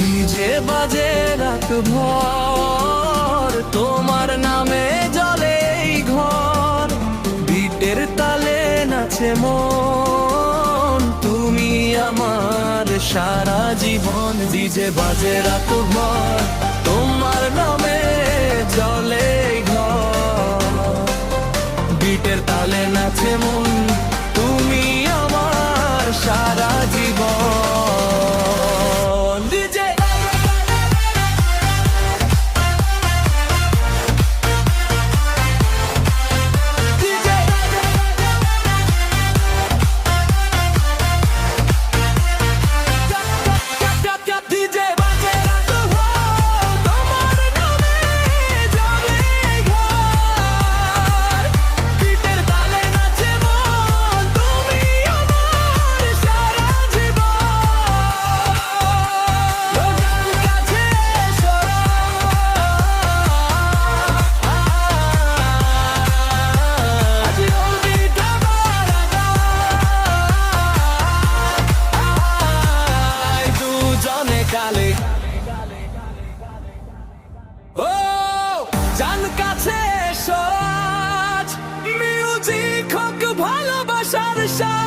DJ বাজে রাত ভর, তোমার নামে জ্বলে এই ঘর। বিটের তালে নাচে মন, তুমি আমার সারা জীবন। ডিজে বাজে রাত ভর, তোমার নামে জ্বলে এই ঘর। বিটের তালে নাচে মন, তুমি আমার সারা জীবন। ডিজে কালে ও জান কাছে এসো আজ, মিউজিক হোক ভালোবাসার সাজ।